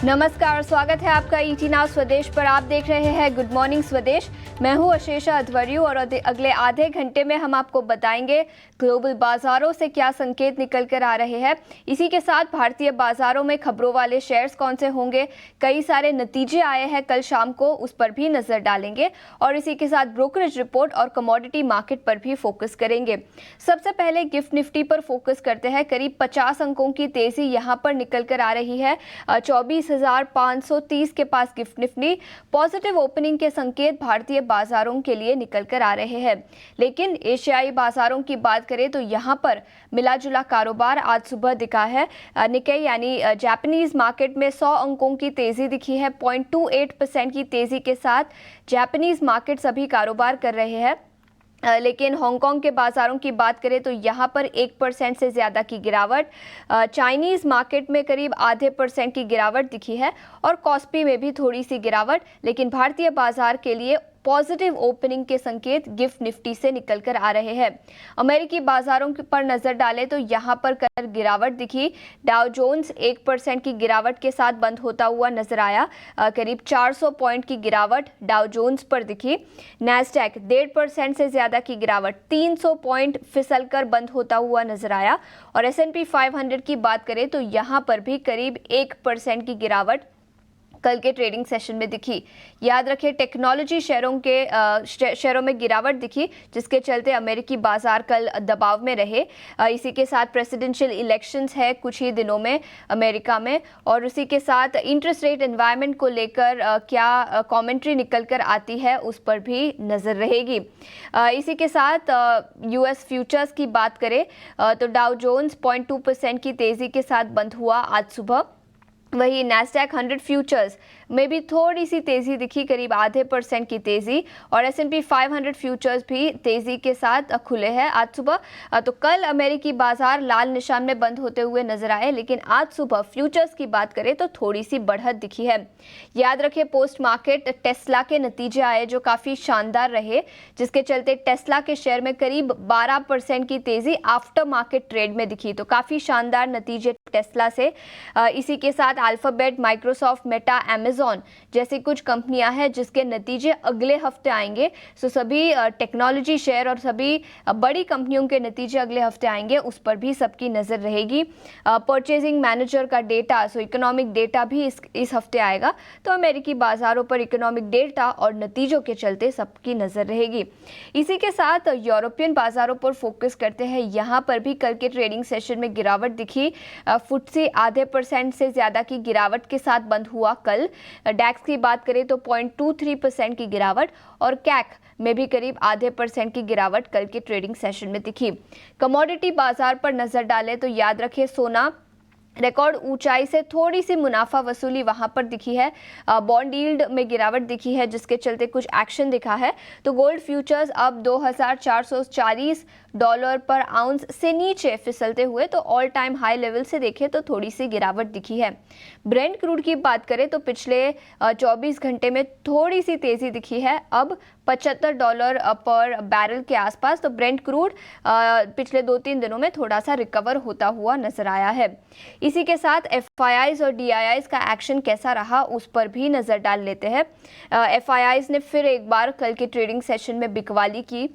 नमस्कार, स्वागत है आपका ईटी नाउ स्वदेश पर। आप देख रहे हैं गुड मॉर्निंग स्वदेश। मैं हूं अशेषा अध्वर्यु और अगले आधे घंटे में हम आपको बताएंगे ग्लोबल बाजारों से क्या संकेत निकल कर आ रहे हैं। इसी के साथ भारतीय बाजारों में खबरों वाले शेयर्स कौन से होंगे, कई सारे नतीजे आए हैं कल शाम को, उस पर भी नजर डालेंगे और इसी के साथ ब्रोकरेज रिपोर्ट और कमोडिटी मार्केट पर भी फोकस करेंगे। सबसे पहले गिफ्ट निफ्टी पर फोकस करते हैं। करीब 50 अंकों की तेजी यहां पर निकल कर आ रही है। 24,530 के पास गिफ्ट निफ्टी। पॉजिटिव ओपनिंग के संकेत भारतीय बाजारों के लिए निकल कर आ रहे हैं, लेकिन एशियाई बाजारों की बात करें तो यहां पर मिला जुला कारोबार आज सुबह दिखा है। निक्केई यानी जापानीज मार्केट में 100 अंकों की तेजी दिखी है। 0.28% की तेजी के साथ जापानीज मार्केट सभी कारोबार कर रहे हैं। लेकिन हांगकांग के बाजारों की बात करें तो यहां पर 1% से ज़्यादा की गिरावट। चाइनीज़ मार्केट में करीब आधे % की गिरावट दिखी है और कॉस्पी में भी थोड़ी सी गिरावट। लेकिन भारतीय बाजार के लिए पॉजिटिव ओपनिंग के संकेत गिफ्ट निफ्टी से निकल कर आ रहे हैं। अमेरिकी बाजारों पर नजर डालें तो यहां पर कल गिरावट दिखी। डाउ जोन्स 1% की गिरावट के साथ बंद होता हुआ नजर आया। करीब 400 पॉइंट की गिरावट डाउ जोन्स पर दिखी। नैस्डैक 1.5% से ज्यादा की गिरावट, 300 पॉइंट फिसल कर बंद होता हुआ नजर आया। और S&P 500 की बात करें तो यहां पर भी करीब 1% की गिरावट कल के ट्रेडिंग सेशन में दिखी। याद रखें, टेक्नोलॉजी शेयरों में गिरावट दिखी, जिसके चलते अमेरिकी बाजार कल दबाव में रहे। इसी के साथ प्रेसिडेंशियल इलेक्शंस है कुछ ही दिनों में अमेरिका में, और उसी के साथ इंटरेस्ट रेट एनवायरनमेंट को लेकर क्या कमेंट्री निकल कर आती है उस पर भी नज़र रहेगी। इसी के साथ US फ्यूचर्स की बात करें तो डाउ जोन्स 0.2% की तेज़ी के साथ बंद हुआ आज सुबह। वही नैस्डैक 100 फ्यूचर्स में भी थोड़ी सी तेजी दिखी, करीब आधे % की तेजी। और S&P 500 फ्यूचर्स भी तेजी के साथ खुले हैं आज सुबह। तो कल अमेरिकी बाजार लाल निशान में बंद होते हुए नजर आए, लेकिन आज सुबह फ्यूचर्स की बात करें तो थोड़ी सी बढ़त दिखी है। याद रखें, पोस्ट मार्केट टेस्ला के नतीजे आए जो काफी शानदार रहे, जिसके चलते टेस्ला के शेयर में करीब 12% की तेजी आफ्टर मार्केट ट्रेड में दिखी। तो काफी शानदार नतीजे टेस्ला से। इसी के साथ अल्फाबेट, माइक्रोसॉफ्ट, मेटा, अमेज़न जैसी कुछ कंपनियां हैं जिसके नतीजे अगले हफ्ते आएंगे। सो सभी टेक्नोलॉजी शेयर और सभी बड़ी कंपनियों के नतीजे अगले हफ्ते आएंगे, उस पर भी सबकी नज़र रहेगी। परचेजिंग मैनेजर का डेटा, सो इकोनॉमिक डेटा भी इस हफ्ते आएगा। तो अमेरिकी बाजारों पर इकोनॉमिक डेटा और नतीजों के चलते सबकी नज़र रहेगी। इसी के साथ यूरोपियन बाजारों पर फोकस करते हैं। यहाँ पर भी कल के ट्रेडिंग सेशन में गिरावट दिखी। फुटसी आधे % से ज़्यादा की गिरावट के साथ बंद हुआ कल। डैक्स की बात करें तो 0.23% की गिरावट और कैक में भी करीब आधे % की गिरावट कल के ट्रेडिंग सेशन में दिखी। कमोडिटी बाजार पर नजर डालें तो याद रखें, सोना रिकॉर्ड ऊंचाई से थोड़ी सी मुनाफा वसूली वहां पर दिखी है। बॉन्ड यील्ड में गिरावट दिखी है, जिसके चलते कुछ एक्शन दिखा है। तो गोल्ड फ्यूचर्स अब $2,440 पर आउंस से नीचे फिसलते हुए, तो ऑल टाइम हाई लेवल से देखें तो थोड़ी सी गिरावट दिखी है। ब्रेंट क्रूड की बात करें तो पिछले 24 घंटे में थोड़ी सी तेजी दिखी है, अब $75 पर बैरल के आसपास। तो ब्रेंट क्रूड पिछले 2-3 दिनों में थोड़ा सा रिकवर होता हुआ नजर आया है। इसी के साथ FIIs और DIIs का एक्शन कैसा रहा उस पर भी नजर डाल लेते हैं। FIIs ने फिर एक बार कल के ट्रेडिंग सेशन में बिकवाली की।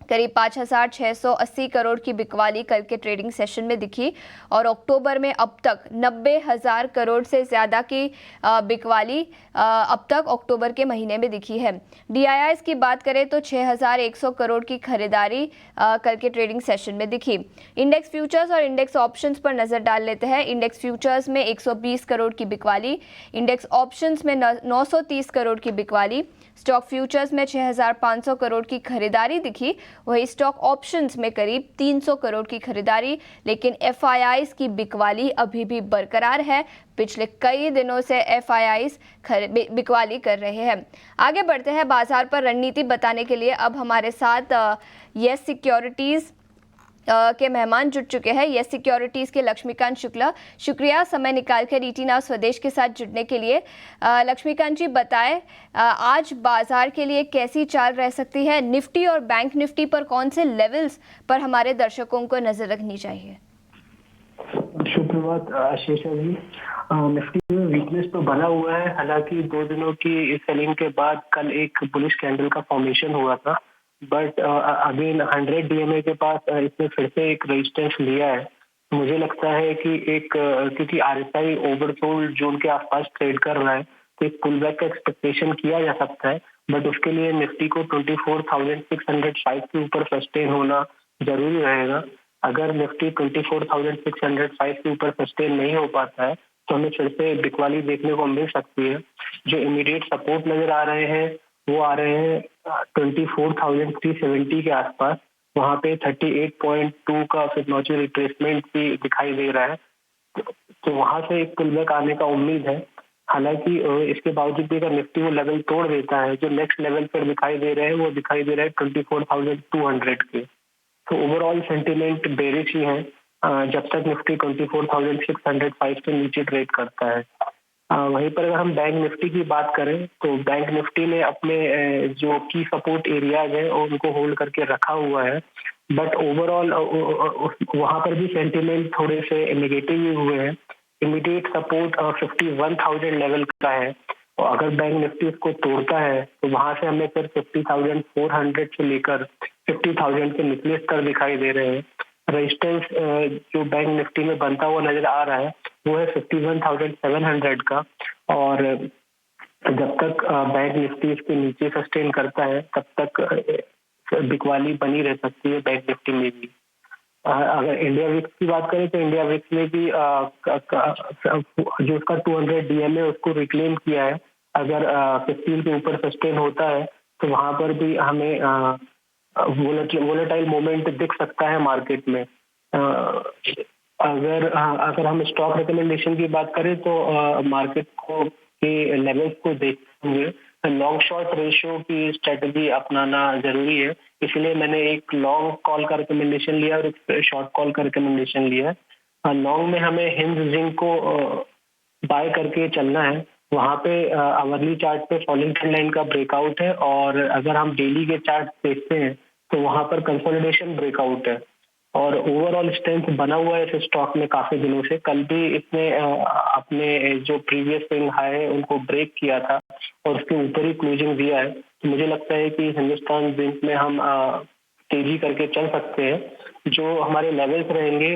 करीब 5,680 करोड़ की बिकवाली कल के ट्रेडिंग सेशन में दिखी और अक्टूबर में अब तक 90,000 करोड़ से ज़्यादा की बिकवाली अब तक अक्टूबर के महीने में दिखी है। DIIs की बात करें तो 6,100 करोड़ की खरीदारी कल के ट्रेडिंग सेशन में दिखी। इंडेक्स फ्यूचर्स और इंडेक्स ऑप्शंस पर नज़र डाल लेते हैं। इंडेक्स फ्यूचर्स में 120 करोड़ की बिकवाली, इंडेक्स ऑप्शंस में 930 करोड़ की बिकवाली, स्टॉक फ्यूचर्स में 6,500 करोड़ की खरीदारी दिखी। वही स्टॉक ऑप्शंस में करीब 300 करोड़ की खरीदारी। लेकिन FIIs की बिकवाली अभी भी बरकरार है। पिछले कई दिनों से FIIs बिकवाली कर रहे हैं। आगे बढ़ते हैं, बाजार पर रणनीति बताने के लिए अब हमारे साथ यस सिक्योरिटीज़ के मेहमान जुड़ चुके हैं। यस सिक्योरिटीज़ के लक्ष्मीकांत शुक्ला, शुक्रिया समय निकालकर ईटी नाउ स्वदेश के साथ जुड़ने के लिए। लक्ष्मीकांत जी, बताएं आज बाजार के लिए कैसी चाल रह सकती है? निफ्टी और बैंक निफ्टी पर कौन से लेवल्स पर हमारे दर्शकों को नजर रखनी चाहिए? शुभ प्रभात आशीषा जी। निफ्टी में वीकनेस तो बना हुआ है, हालांकि 2 दिनों की सेलिंग के बाद कल एक बुलिश कैंडल का फॉर्मेशन हुआ था, बट अगेन 100 डीएमए के पास इसने फिर से एक रेजिस्टेंस लिया है। मुझे लगता है कि क्योंकि आरएसआई ओवरसोल्ड जोन के आसपास ट्रेड कर रहा है, तो एक पुल बैक का एक्सपेक्टेशन किया जा सकता है, बट उसके लिए निफ्टी को 24,605 के ऊपर सस्टेन होना जरूरी रहेगा। अगर निफ्टी 24,605 के ऊपर सस्टेन नहीं हो पाता है तो हमें फिर से बिकवाली देखने को मिल सकती है। जो इमीडिएट सपोर्ट नजर आ रहे हैं वो आ रहे हैं 24,370 के आसपास। वहां पे 38.2 का फिबोनाची रिट्रेसमेंट भी दिखाई दे रहा है, तो वहां से एक पुलबैक आने का उम्मीद है। हालांकि इसके बावजूद भी अगर निफ्टी वो लेवल तोड़ देता है, जो नेक्स्ट लेवल पर दिखाई दे रहे हैं वो दिखाई दे रहा है 24,200 के। तो ओवरऑल सेंटिमेंट बेरिश ही है जब तक निफ्टी 24,605 से नीचे ट्रेड करता है। वहीं पर अगर हम बैंक निफ्टी की बात करें तो बैंक निफ्टी ने अपने जो की सपोर्ट एरियाज है उनको होल्ड करके रखा हुआ है, बट ओवरऑल वहां पर भी सेंटिमेंट थोड़े से नेगेटिव ही हुए हैं। इमीडिएट सपोर्ट 51,000 लेवल का है, और अगर बैंक निफ्टी इसको तोड़ता है तो वहां से हमें फिर 50,400 से लेकर 50,000 के निचले स्तर दिखाई दे रहे हैं। रेजिस्टेंस जो बैंक निफ्टी में बनता हुआ नजर आ रहा है वो है 51,700 का, और जब तक बैंक निफ्टी इसके नीचे सस्टेन करता है तब तक बिकवाली बनी रह सकती है बैंक निफ्टी में भी। अगर इंडिया विक्स की बात करें तो इंडिया विक्स में भी जो उसका 200 डीएमए उसको रिक्लेम किया है। अगर 15 के ऊपर सस्टेन होता है तो वहां पर भी हमें वोलेटाइल मोमेंट दिख सकता है मार्केट में। अगर हम स्टॉक रिकमेंडेशन की बात करें तो मार्केट को के लेवल्स को देखते हुए लॉन्ग शॉर्ट रेशियो की स्ट्रेटजी अपनाना जरूरी है, इसलिए मैंने एक लॉन्ग कॉल का रिकमेंडेशन लिया और एक शॉर्ट कॉल का रिकमेंडेशन लिया है। लॉन्ग में हमें हिंज जिंक को बाय करके चलना है। वहां पे आवरली चार्ट पे फॉलिंग ट्रेंड लाइन का ब्रेकआउट है, और अगर हम डेली के चार्ट देखते हैं तो वहां पर कंसोलिडेशन ब्रेकआउट है, और ओवरऑल स्ट्रेंथ बना हुआ है इस स्टॉक में काफी दिनों से। कल भी इसने अपने जो प्रीवियस स्विंग हाई है उनको ब्रेक किया था और उसके ऊपर ही क्लोजिंग दिया है, तो मुझे लगता है कि हिंदुस्तान जिंक में हम तेजी करके चल सकते हैं। जो हमारे लेवल्स रहेंगे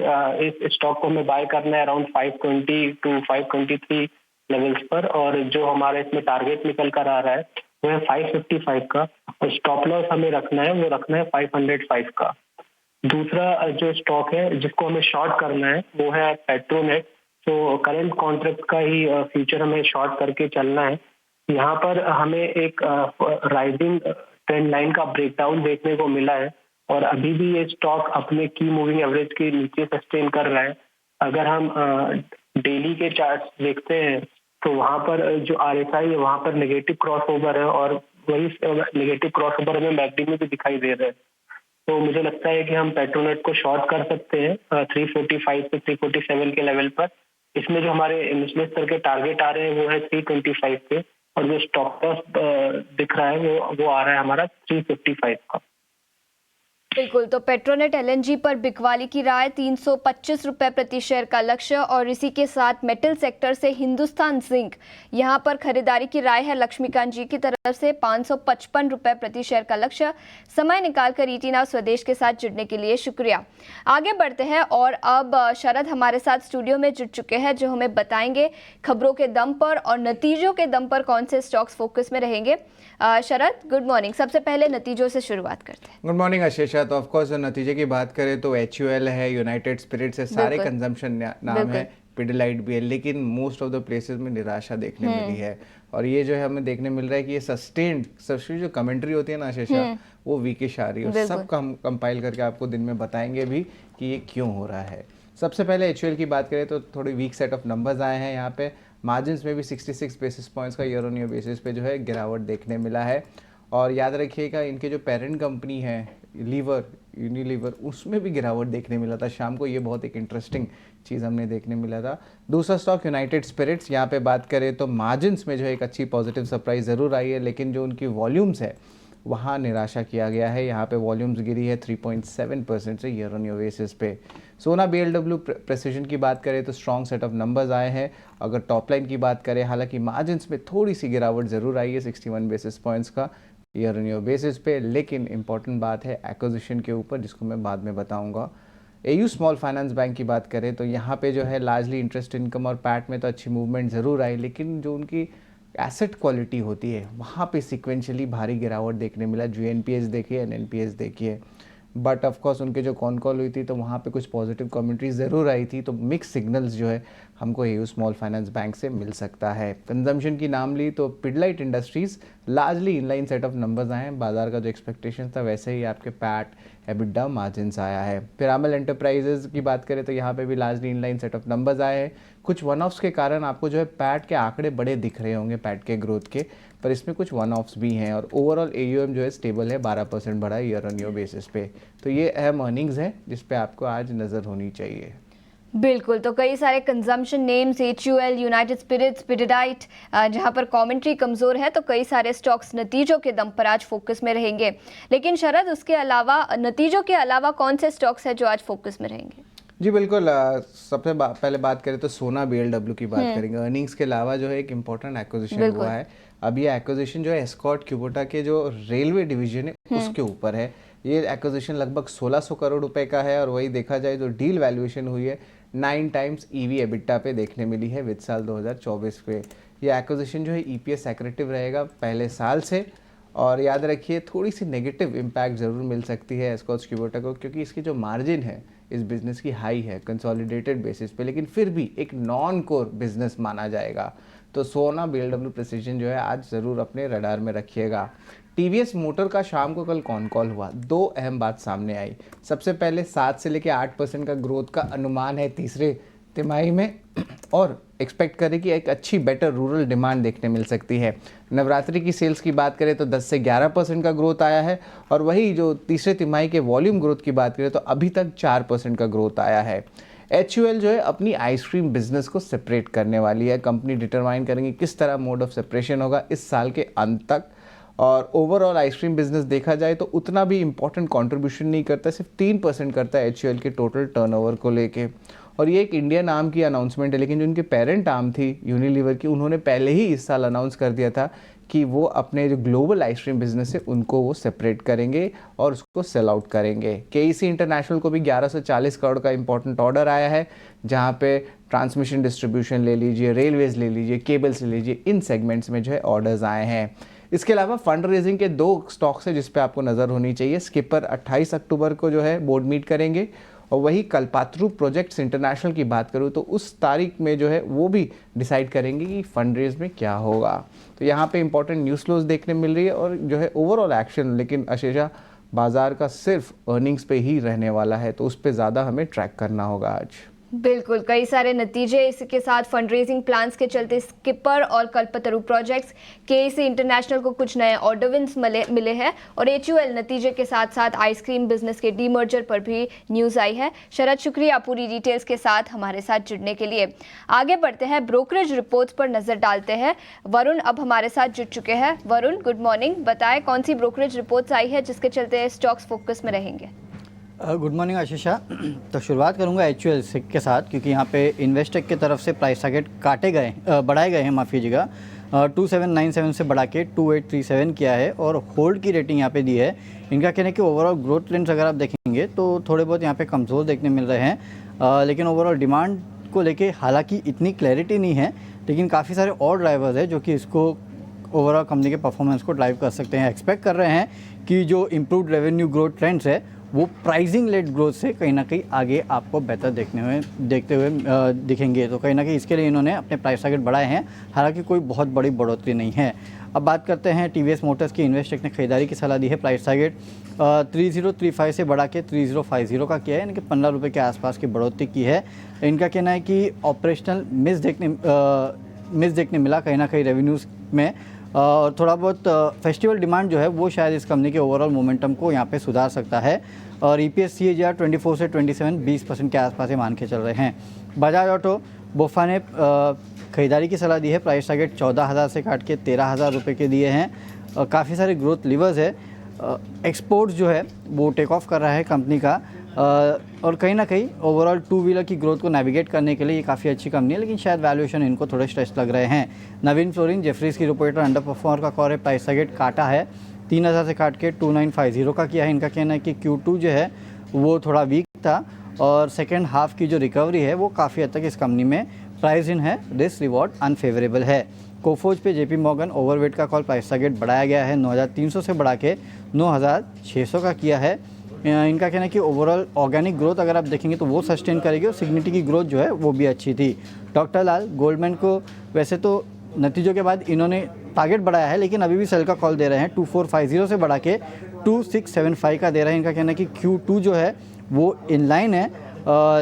इस स्टॉक को हमें बाय करना है अराउंड 520 टू 523 लेवल्स पर, और जो हमारे इसमें टारगेट निकल कर आ रहा है वो है 555 का, और स्टॉप लॉस हमें रखना है 505 का। दूसरा जो स्टॉक है जिसको हमें शॉर्ट करना है वो है पेट्रोनेट। तो करंट कॉन्ट्रैक्ट का ही फ्यूचर हमें शॉर्ट करके चलना है। यहाँ पर हमें एक राइजिंग ट्रेंड लाइन का ब्रेकडाउन देखने को मिला है, और अभी भी ये स्टॉक अपने की मूविंग एवरेज के नीचे सस्टेन कर रहा है। अगर हम डेली के चार्ट्स देखते हैं तो वहाँ पर जो आरएसआई है वहाँ पर नेगेटिव क्रॉसओवर है, और वही नेगेटिव क्रॉसओवर हमें मैकडी में भी दिखाई दे रहा है। तो मुझे लगता है कि हम पेट्रोनेट को शॉर्ट कर सकते हैं 345 से 347 के लेवल पर। इसमें जो हमारे निचले स्तर के टारगेट आ रहे हैं वो है 325 पे, और जो स्टॉप लॉस दिख रहा है वो आ रहा है हमारा 355 का। बिल्कुल, तो पेट्रोनेट एलएनजी पर बिकवाली की राय 325 रुपए प्रति शेयर का लक्ष्य, और इसी के साथ मेटल सेक्टर से हिंदुस्तान जिंक यहां पर खरीदारी की राय है लक्ष्मीकांत जी की तरफ से 555 रुपए प्रति शेयर का लक्ष्य। समय निकालकर ईटी नाउ स्वदेश के साथ जुड़ने के लिए शुक्रिया। आगे बढ़ते हैं, और अब शरद हमारे साथ स्टूडियो में जुड़ चुके हैं जो हमें बताएंगे खबरों के दम पर और नतीजों के दम पर कौन से स्टॉक्स फोकस में रहेंगे। Sharad, good morning. सबसे पहले नतीजों से शुरुआत करते हैं। Good morning Ashisha. तो ऑफ कोर्स नतीजे की बात करें तो HUL है, यूनाइटेड स्पिरिट्स है, सारे कंजम्पशन नाम है, पिडिलाइट भी है, लेकिन मोस्ट ऑफ द प्लेसेस में निराशा देखने मिली है। और ये जो है हमें देखने मिल रहा है कि ये सस्टेन्ड सबसे जो कमेंट्री होती है ना आशीषा वो वीकिश आ रही है, और सब हम कंपाइल करके आपको दिन में बताएंगे भी कि ये क्यों हो रहा है। सबसे पहले HUL की बात करें तो थोड़ी वीक सेट ऑफ नंबर्स आए हैं यहाँ पे। मार्जिन में भी 66 बेसिस पॉइंट्स का ईयर ऑन ईयर बेसिस पे जो है गिरावट देखने मिला है। और याद रखिएगा इनके जो पेरेंट कंपनी है यूनिलीवर, उसमें भी गिरावट देखने मिला था शाम को। ये बहुत एक इंटरेस्टिंग चीज़ हमने देखने मिला था। दूसरा स्टॉक यूनाइटेड स्पिरिट्स, यहाँ पे बात करें तो मार्जिन्स में जो है एक अच्छी पॉजिटिव सरप्राइज ज़रूर आई है, लेकिन जो उनकी वॉल्यूम्स है वहाँ निराशा किया गया है। यहाँ पे वॉल्यूम्स गिरी है 3.7% से ईयर ऑन ईयर बेसिस पे। सोना BLW प्रेसिजन की बात करें तो स्ट्रॉन्ग सेट ऑफ नंबर्स आए हैं। अगर टॉप लाइन की बात करें, हालांकि मार्जिन्स में थोड़ी सी गिरावट ज़रूर आई है 61 बेसिस पॉइंट्स का ईयर ऑन ईयर बेसिस पे, लेकिन इंपॉर्टेंट बात है एक्विजिशन के ऊपर, जिसको मैं बाद में बताऊंगा। AU स्मॉल फाइनेंस बैंक की बात करें तो यहाँ पे जो है लार्जली इंटरेस्ट इनकम और पैट में तो अच्छी मूवमेंट ज़रूर आई, लेकिन जो उनकी एसेट क्वालिटी होती है वहाँ पे सिक्वेंशली भारी गिरावट देखने मिला। GNPAs देखिए, NNPAs देखिए, बट ऑफ कोर्स उनके जो कॉन कॉल हुई थी तो वहाँ पे कुछ पॉजिटिव कमेंट्री ज़रूर आई थी। तो मिक्स सिग्नल्स जो है हमको AU स्मॉल फाइनेंस बैंक से मिल सकता है। कंजम्पशन की नाम ली तो Pidilite industries largely inline set of numbers आए हैं। बाजार का जो एक्सपेक्टेशन था वैसे ही आपके पैट EBITDA मार्जिन्स आया है। पिरामल एंटरप्राइजेज की बात करें तो यहाँ पे भी largely inline set of numbers आए हैं। कुछ वन ऑफ्स के कारण आपको जो है पैट के आंकड़े बड़े दिख रहे होंगे पैट के ग्रोथ के, पर इसमें कुछ वन ऑफ्स भी हैं। और ओवरऑल AUM जो है स्टेबल है, 12% बढ़ा है ईयर ऑन ईयर बेसिस पे। तो ये अहम अर्निंग्स हैं जिस पे आपको आज नज़र होनी चाहिए। बिल्कुल, तो कई सारे consumption names HUL, United Spirits, Pidilite, जहां पर कमेंट्री कमज़ोर है तो कई सारे स्टॉक्स नतीजों के दम पर आज फोकस में रहेंगे। लेकिन शरद, उसके अलावा नतीजों के अलावा कौन से स्टॉक्स हैं जो आज फोकस में रहेंगे? जी बिल्कुल, सबसे पहले बात करें तो सोना BLW की बात करेंगे। अर्निंग्स के अलावा जो है एक इम्पोर्टेंट एक्विजिशन हुआ है। अब ये एक्विजिशन जो है एस्कॉर्ट क्यूबोटा के जो रेलवे डिवीजन है उसके ऊपर है। ये एक्विजिशन लगभग 1600 करोड़ रुपए का है, और वही देखा जाए तो डील वैल्यूएशन हुई है 9 टाइम्स EV EBITDA पे देखने मिली है विद साल 2024 पे। ये एक्विजिशन जो है EPS एक्रेटिव रहेगा पहले साल से, और याद रखिए थोड़ी सी नेगेटिव इम्पैक्ट ज़रूर मिल सकती है एस्कॉर्ट क्यूबोटा को, क्योंकि इसकी जो मार्जिन है इस बिज़नेस की हाई है कंसोलिडेटेड बेसिस पे, लेकिन फिर भी एक नॉन कोर बिजनेस माना जाएगा। तो सोना BLW प्रेसिजन जो है आज ज़रूर अपने रडार में रखिएगा। TVS मोटर का शाम को कल कॉन कॉल हुआ, दो अहम बात सामने आई। सबसे पहले 7 से लेकर 8% का ग्रोथ का अनुमान है तीसरे तिमाही में, और एक्सपेक्ट करें कि एक अच्छी बेटर रूरल डिमांड देखने मिल सकती है। नवरात्रि की सेल्स की बात करें तो 10 से 11% का ग्रोथ आया है, और वही जो तीसरे तिमाही के वॉल्यूम ग्रोथ की बात करें तो अभी तक 4% का ग्रोथ आया है। HUL जो है अपनी आइसक्रीम बिजनेस को सेपरेट करने वाली है। कंपनी डिटरमाइन करेंगी किस तरह मोड ऑफ सेपरेशन होगा इस साल के अंत तक। और ओवरऑल आइसक्रीम बिजनेस देखा जाए तो उतना भी इम्पोर्टेंट कंट्रीब्यूशन नहीं करता, सिर्फ 3% करता है HUL के टोटल टर्नओवर को लेके। और ये एक इंडियन आर्म की अनाउंसमेंट है, लेकिन जो उनकी पेरेंट आर्म थी यूनिलीवर की, उन्होंने पहले ही इस साल अनाउंस कर दिया था कि वो अपने जो ग्लोबल आइसक्रीम बिजनेस है उनको वो सेपरेट करेंगे और उसको सेल आउट करेंगे। KEC इंटरनेशनल को भी 1140 करोड़ का इंपॉर्टेंट ऑर्डर आया है, जहाँ पे ट्रांसमिशन डिस्ट्रीब्यूशन ले लीजिए, रेलवेज ले लीजिए, केबल्स ले लीजिए, इन सेगमेंट्स में जो है ऑर्डर्स आए हैं। इसके अलावा फंड रेजिंग के 2 स्टॉक्स हैं जिस पे आपको नज़र होनी चाहिए। स्किपर 28 अक्टूबर को जो है बोर्ड मीट करेंगे, और वही कल्पात्रु प्रोजेक्ट्स इंटरनेशनल की बात करूँ तो उस तारीख में जो है वो भी डिसाइड करेंगे कि फंड रेज में क्या होगा। तो यहाँ पे इंपॉर्टेंट न्यूज़ फ्लोज देखने मिल रही है, और जो है ओवरऑल एक्शन लेकिन अशेषा बाजार का सिर्फ अर्निंग्स पे ही रहने वाला है, तो उस पर ज़्यादा हमें ट्रैक करना होगा आज। बिल्कुल, कई सारे नतीजे इसके साथ फंड रेजिंग प्लान्स के चलते स्किपर और कल्पतरु प्रोजेक्ट्स, KEC इंटरनेशनल को कुछ नए ऑर्डर विन्स मिले हैं, और HUL नतीजे के साथ साथ आइसक्रीम बिजनेस के डीमर्जर पर भी न्यूज़ आई है। शरद, शुक्रिया पूरी डिटेल्स के साथ हमारे साथ जुड़ने के लिए। आगे बढ़ते हैं, ब्रोकरेज रिपोर्ट्स पर नज़र डालते हैं। वरुण अब हमारे साथ जुड़ चुके हैं। Varun, good morning. बताएं कौन सी ब्रोकरेज रिपोर्ट्स आई है जिसके चलते स्टॉक्स फोकस में रहेंगे? Good morning Ashisha. तो शुरुआत करूंगा HUL के साथ, क्योंकि यहाँ पे इन्वेस्टेक की तरफ से प्राइस टारगेट बढ़ाए गए हैं, माफ़ कीजिएगा, 2797 से बढ़ा के 2837 किया है, और होल्ड की रेटिंग यहाँ पे दी है। इनका कहना है कि ओवरऑल ग्रोथ ट्रेंड्स अगर आप देखेंगे तो थोड़े बहुत यहाँ पे कमज़ोर देखने मिल रहे हैं, लेकिन ओवरऑल डिमांड को लेके हालांकि इतनी क्लैरिटी नहीं है, लेकिन काफ़ी सारे और ड्राइवर्स है जो कि इसको ओवरऑल कंपनी के परफॉर्मेंस को ड्राइव कर सकते हैं। एक्सपेक्ट कर रहे हैं कि जो इम्प्रूव्ड रेवेन्यू ग्रोथ ट्रेंड्स है वो प्राइसिंग लेड ग्रोथ से कहीं ना कहीं आगे आपको बेहतर देखते हुए दिखेंगे। तो कहीं ना कहीं इसके लिए इन्होंने अपने प्राइस टारगेट बढ़ाए हैं, हालांकि कोई बहुत बड़ी बढ़ोतरी नहीं है। अब बात करते हैं TVS मोटर्स की। इन्वेस्टेक ने खरीदारी की सलाह दी है। प्राइस टारगेट 3035 से बढ़ा के 3050 का किया है, यानी कि 15 रुपये के आसपास की बढ़ोतरी की है। इनका कहना है कि ऑपरेशनल मिस देखने मिला कहीं ना कहीं रेवेन्यूज़ में, और थोड़ा बहुत फेस्टिवल डिमांड जो है वो शायद इस कंपनी के ओवरऑल मोमेंटम को यहाँ पे सुधार सकता है। और EPS CAGR 24 से 27 20% के आसपास मान के चल रहे हैं। बजाज ऑटो बोफा ने खरीदारी की सलाह दी है। प्राइस टारगेट 14,000 से काट के 13,000 रुपये के दिए हैं। काफ़ी सारे ग्रोथ लीवर्स है। एक्सपोर्ट्स जो है वो टेक ऑफ कर रहा है कंपनी का, और कहीं ना कहीं ओवरऑल टू व्हीलर की ग्रोथ को नेविगेट करने के लिए ये काफ़ी अच्छी कंपनी है, लेकिन शायद वैल्यूएशन इनको थोड़े स्ट्रेस लग रहे हैं। नवीन फ्लोरिन जेफरीज की रिपोर्टर अंडर परफॉर्मर का कॉल है, प्राइस टारगेट काटा है 3000 से काट के 2950 का किया है। इनका कहना है कि Q2 जो है वो थोड़ा वीक था और सेकेंड हाफ की जो रिकवरी है वो काफ़ी हद तक इस कंपनी में प्राइस इन है, रिस्क रिवॉर्ड अनफेवरेबल है। कोफोज पे JP मॉर्गन ओवरवेट का कॉल, प्राइस टारगेट बढ़ाया गया है 9300 से बढ़ा के 9600 का किया है। इनका कहना है कि ओवरऑल ऑर्गेनिक ग्रोथ अगर आप देखेंगे तो वो सस्टेन करेगी और सिग्निटी की ग्रोथ जो है वो भी अच्छी थी। डॉक्टर लाल गोल्डमैन को वैसे तो नतीजों के बाद इन्होंने टारगेट बढ़ाया है, लेकिन अभी भी सेल का कॉल दे रहे हैं 2450 से बढ़ा के 2675 का दे रहे हैं। इनका कहना है कि Q2 जो है वो इनलाइन है,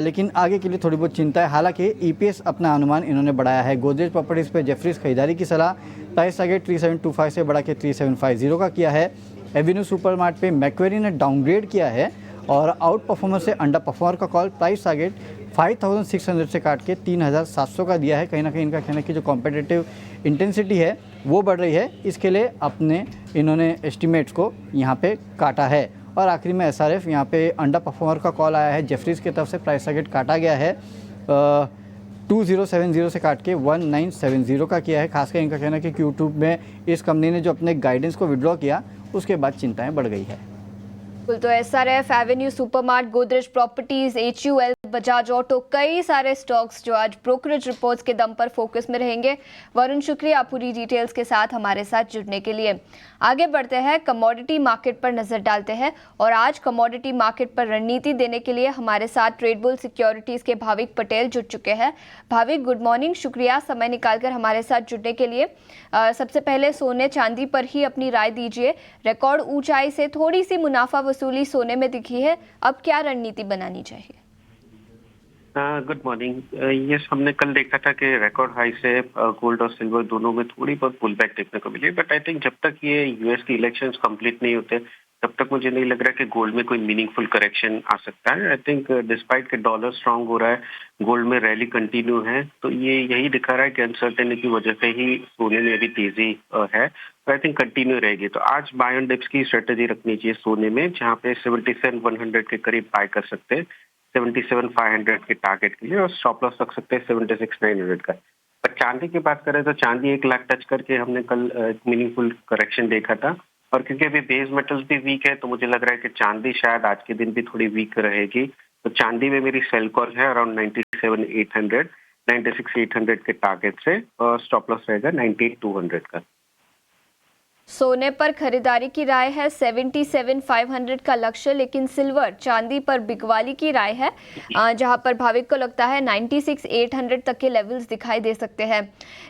लेकिन आगे के लिए थोड़ी बहुत चिंता है। हालांकि EPS अपना अनुमान इन्होंने बढ़ाया है। गोदरेज प्रॉपर्टीज़ पे जेफरीज खरीदारी की सलाह, प्राइस टारगेट 3725 से बढ़ा के 3750 का किया है। एवेन्यू सुपरमार्ट पे मैक्वेरी ने डाउनग्रेड किया है और आउट परफॉर्मर से अंडर परफॉर्मर का कॉल, प्राइस टारगेट 5600 से काट के 3700 का दिया है। कहीं ना कहीं इनका कहना है कि जो कॉम्पिटिटिव इंटेंसिटी है वो बढ़ रही है, इसके लिए अपने इन्होंने एस्टिमेट्स को यहाँ पे काटा है। और आखिरी में SRF यहाँ पे अंडर परफॉर्मर का कॉल आया है जेफरीज की तरफ से, प्राइस टारगेट काटा गया है 2070 से काट के 1970 का किया है। खासकर इनका कहना है कि Q2 में इस कंपनी ने जो अपने गाइडेंस को विड्रॉ किया उसके बाद चिंताएं बढ़ गई है। बिल्कुल, तो SRF, Avenue supermart, Godrej properties, HUL, Bajaj auto, कई सारे स्टॉक्स जो आज ब्रोकरेज रिपोर्ट्स के दम पर फोकस में रहेंगे। वरुण, शुक्रिया पूरी डिटेल्स के साथ हमारे साथ जुड़ने के लिए। आगे बढ़ते हैं, कमोडिटी मार्केट पर नजर डालते हैं और आज कमोडिटी मार्केट पर रणनीति देने के लिए हमारे साथ ट्रेडबुल सिक्योरिटीज के भाविक पटेल जुड़ चुके हैं। भाविक, गुड मॉर्निंग, शुक्रिया समय निकालकर हमारे साथ जुड़ने के लिए। सबसे पहले सोने चांदी पर ही अपनी राय दीजिए। रिकॉर्ड ऊंचाई से थोड़ी सी मुनाफा वसूली सोने में दिखी है, अब क्या रणनीति बनानी चाहिए? Good morning. यस, हमने कल देखा था कि रिकॉर्ड हाई से गोल्ड और सिल्वर दोनों में थोड़ी बहुत पुल बैक देखने को मिली, बट आई थिंक जब तक ये यूएस की इलेक्शंस कंप्लीट नहीं होते तब तक मुझे नहीं लग रहा कि गोल्ड में कोई मीनिंगफुल करेक्शन आ सकता है। आई थिंक डिस्पाइट के डॉलर स्ट्रांग हो रहा है, गोल्ड में रैली कंटिन्यू है, तो ये यही दिखा रहा है कि अनसर्टेनिटी की वजह से ही सोने में भी तेजी है, तो आई थिंक कंटिन्यू रहेगी। तो आज बाय ऑन डिप्स की स्ट्रेटेजी रखनी चाहिए सोने में, जहाँ पे 77,100 के करीब बाय कर सकते हैं 77,500 के टारगेट के लिए, और स्टॉप लॉस रख सकते हैं 76,900 का। पर चांदी की बात करें तो चांदी 1 लाख टच करके हमने कल मीनिंगफुल करेक्शन देखा था, और क्योंकि अभी बेस मेटल्स भी वीक है तो मुझे लग रहा है कि चांदी शायद आज के दिन भी थोड़ी वीक रहेगी। तो चांदी में मेरी सेल कॉल है अराउंड 97,800, 96,800 के टारगेट से, और स्टॉप लॉस रहेगा 98,200 का। सोने पर खरीदारी की राय है 77,500 का लक्ष्य, लेकिन सिल्वर चांदी पर बिकवाली की राय है, जहां पर भाविक को लगता है 96,800 तक के लेवल्स दिखाई दे सकते हैं।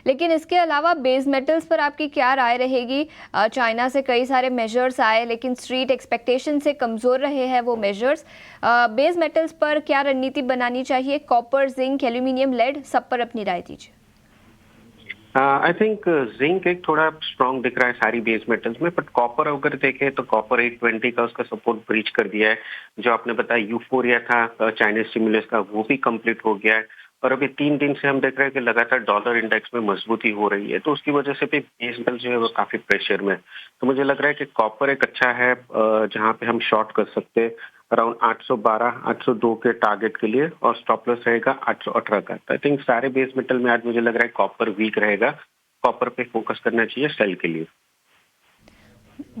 लेकिन इसके अलावा बेस मेटल्स पर आपकी क्या राय रहेगी? चाइना से कई सारे मेजर्स आए, लेकिन स्ट्रीट एक्सपेक्टेशन से कमज़ोर रहे हैं वो मेजर्स। बेस मेटल्स पर क्या रणनीति बनानी चाहिए? कॉपर, जिंक, एल्यूमिनियम, लेड, सब पर अपनी राय दीजिए। आई थिंक जिंक एक थोड़ा स्ट्रॉन्ग दिख रहा है सारी बेस मेटल्स में, बट कॉपर अगर देखें तो कॉपर 820 का उसका सपोर्ट ब्रीच कर दिया है। जो आपने बताया यूफोरिया था चाइनीज स्टिमुलस का, वो भी कंप्लीट हो गया है, और अभी 3 दिन से हम देख रहे हैं कि लगातार डॉलर इंडेक्स में मजबूती हो रही है, तो उसकी वजह से भी बेस मेटल जो है वो काफी प्रेशर में। तो मुझे लग रहा है कि कॉपर एक अच्छा है जहां पे हम शॉर्ट कर सकते हैं अराउंड 812, 802 के टारगेट के लिए, और स्टॉप लॉस रहेगा 818 का। तो आई थिंक सारे बेस मेटल में आज मुझे लग रहा है कॉपर वीक रहेगा, कॉपर पे फोकस करना चाहिए सेल के लिए।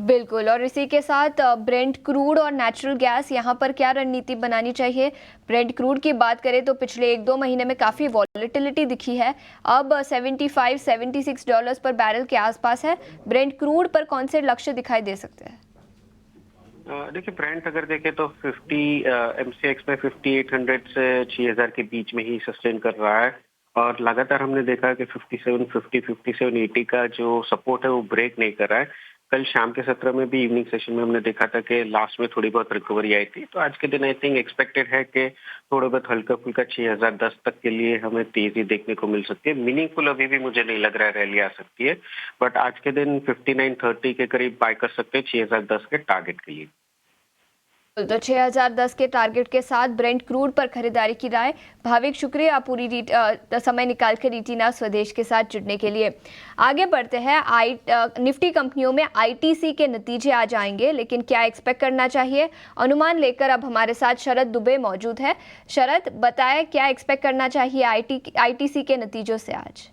बिल्कुल, और इसी के साथ ब्रेंट क्रूड और नेचुरल गैस, यहाँ पर क्या रणनीति बनानी चाहिए? ब्रेंट क्रूड की बात करें तो पिछले 1-2 महीने में काफ़ी वॉलेटिलिटी दिखी है, अब $75-76 पर बैरल के आसपास है। ब्रेंट क्रूड पर कौन से लक्ष्य दिखाई दे सकते हैं? देखिए, ब्रेंट अगर देखें तो 50 MCX में 5800 से 6000 के बीच में ही सस्टेन कर रहा है, और लगातार हमने देखा कि 5750, 5780 का जो सपोर्ट है वो ब्रेक नहीं कर रहा है। कल शाम के सत्र में भी इवनिंग सेशन में हमने देखा था कि लास्ट में थोड़ी बहुत रिकवरी आई थी, तो आज के दिन आई थिंक एक्सपेक्टेड है कि थोड़ा बहुत हल्का फुल्का 6010 तक के लिए हमें तेजी देखने को मिल सकती है। मीनिंगफुल अभी भी मुझे नहीं लग रहा है रैली आ सकती है, बट आज के दिन 5930 के करीब बाय कर सकते हैं 6010 के टारगेट के लिए। तो 6010 के टारगेट के साथ ब्रेंट क्रूड पर खरीदारी की राय। भाविक शुक्रिया पूरी समय निकालकर रीटिना स्वदेश के साथ जुड़ने के लिए। आगे बढ़ते हैं। निफ्टी कंपनियों में आईटीसी के नतीजे आ जाएंगे, लेकिन क्या एक्सपेक्ट करना चाहिए, अनुमान लेकर अब हमारे साथ शरद दुबे मौजूद है। शरद, बताएं क्या एक्सपेक्ट करना चाहिए आईटीसी के नतीजों से आज?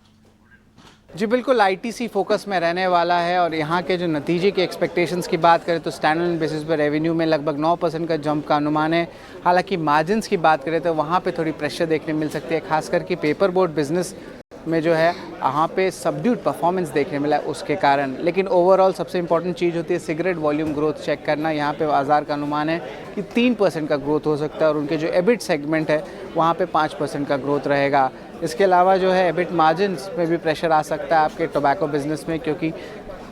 जी बिल्कुल, आईटीसी फोकस में रहने वाला है और यहाँ के जो नतीजे की एक्सपेक्टेशंस की बात करें तो स्टैंडर्ड बेसिस पर रेवेन्यू में लगभग 9% का जंप का अनुमान है। हालांकि मार्जिन्स की बात करें तो वहाँ पे थोड़ी प्रेशर देखने मिल सकती है, खासकर कि पेपर बोर्ड बिजनेस में जो है यहाँ पे सबड्यूड परफॉर्मेंस देखने मिला है उसके कारण। लेकिन ओवरऑल सबसे इंपॉर्टेंट चीज़ होती है सिगरेट वॉल्यूम ग्रोथ चेक करना। यहाँ पे बाजार का अनुमान है कि 3% का ग्रोथ हो सकता है और उनके जो एबिट सेगमेंट है वहाँ पे 5% का ग्रोथ रहेगा। इसके अलावा जो है एबिट मार्जिन्स में भी प्रेशर आ सकता है आपके टोबैको बिजनेस में, क्योंकि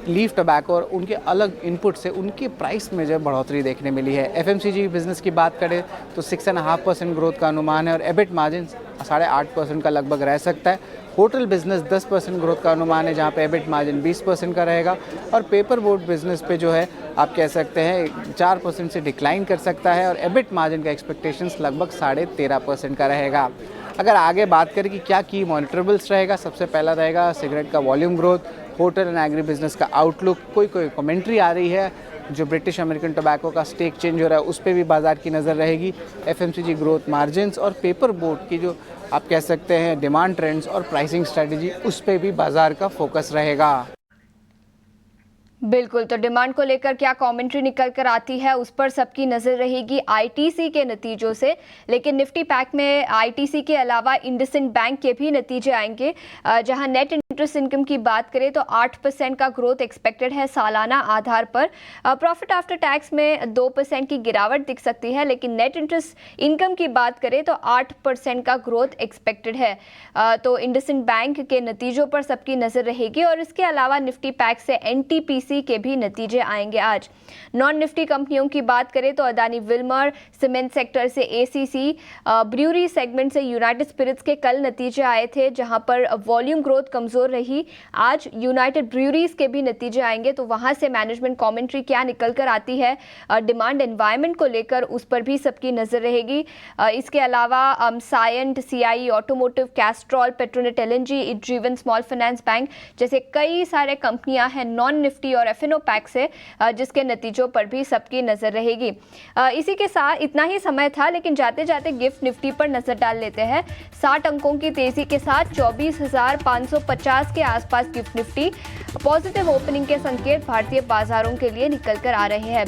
लीफ टोबैको और उनके अलग इनपुट से उनके प्राइस में जो बढ़ोतरी देखने मिली है। एफएमसीजी बिजनेस की बात करें तो 6.5% ग्रोथ का अनुमान है और एबिट मार्जिन 8.5% का लगभग रह सकता है। होटल बिजनेस 10% ग्रोथ का अनुमान है, जहाँ पे एबिट मार्जिन 20% का रहेगा और पेपर बोर्ड बिजनेस पे जो है आप कह सकते हैं 4% से डिक्लाइन कर सकता है और एबिट मार्जिन का एक्सपेक्टेशंस लगभग 13.5% का रहेगा। अगर आगे बात करें कि क्या की मॉनिटरेबल्स रहेगा, सबसे पहला रहेगा सिगरेट का volume growth, hotel and agri business का आउटलुक। कोई कमेंट्री आ रही है जो ब्रिटिश अमेरिकन टोबैको का स्टेक चेंज हो रहा है उस पर भी बाजार की नज़र रहेगी। एफएमसीजी ग्रोथ मार्जिन्स और पेपर बोर्ड की जो आप कह सकते हैं डिमांड ट्रेंड्स और प्राइसिंग स्ट्रेटजी उस पर भी बाजार का फोकस रहेगा। बिल्कुल, तो डिमांड को लेकर क्या कमेंट्री निकल कर आती है उस पर सबकी नज़र रहेगी आईटीसी के नतीजों से। लेकिन निफ्टी पैक में आईटीसी के अलावा इंडसइंड बैंक के भी नतीजे आएंगे, जहां नेट इंटरेस्ट इनकम की बात करें तो 8% का ग्रोथ एक्सपेक्टेड है सालाना आधार पर। प्रॉफिट आफ्टर टैक्स में 2% की गिरावट दिख सकती है, लेकिन नेट इंटरेस्ट इनकम की बात करें तो 8% का ग्रोथ एक्सपेक्टेड है। तो इंडसइंड बैंक के नतीजों पर सबकी नज़र रहेगी और इसके अलावा निफ्टी पैक से एनटीपीसी के भी नतीजे आएंगे आज। नॉन निफ्टी कंपनियों की बात करें तो अदानी विल्मर, सीमेंट सेक्टर से एसीसी, ब्रूअरी सेगमेंट से यूनाइटेड स्पिरिट्स के कल नतीजे आए थे, जहां पर वॉल्यूम ग्रोथ कमजोर रही। आज यूनाइटेड ब्रूअरीज के भी नतीजे आएंगे, तो वहां से मैनेजमेंट कमेंट्री क्या निकल कर आती है डिमांड एनवायरनमेंट को लेकर उस पर भी सबकी नजर रहेगी। इसके अलावा Cyient, CI automotive, Castrol, Petronet LNG, ड्रीवन स्मॉल फाइनेंस बैंक जैसे कई सारे कंपनियां हैं नॉन निफ्टी और एफएनओ पैक से, जिसके नतीजों पर भी सबकी नजर रहेगी। इसी के साथ इतना ही समय था, लेकिन जाते जाते गिफ्ट निफ्टी पर नजर डाल लेते हैं। 60 अंकों की तेजी के साथ 24,550 के आसपास गिफ्ट निफ्टी। पॉजिटिव ओपनिंग के संकेत भारतीय बाजारों के लिए निकल कर आ रहे हैं।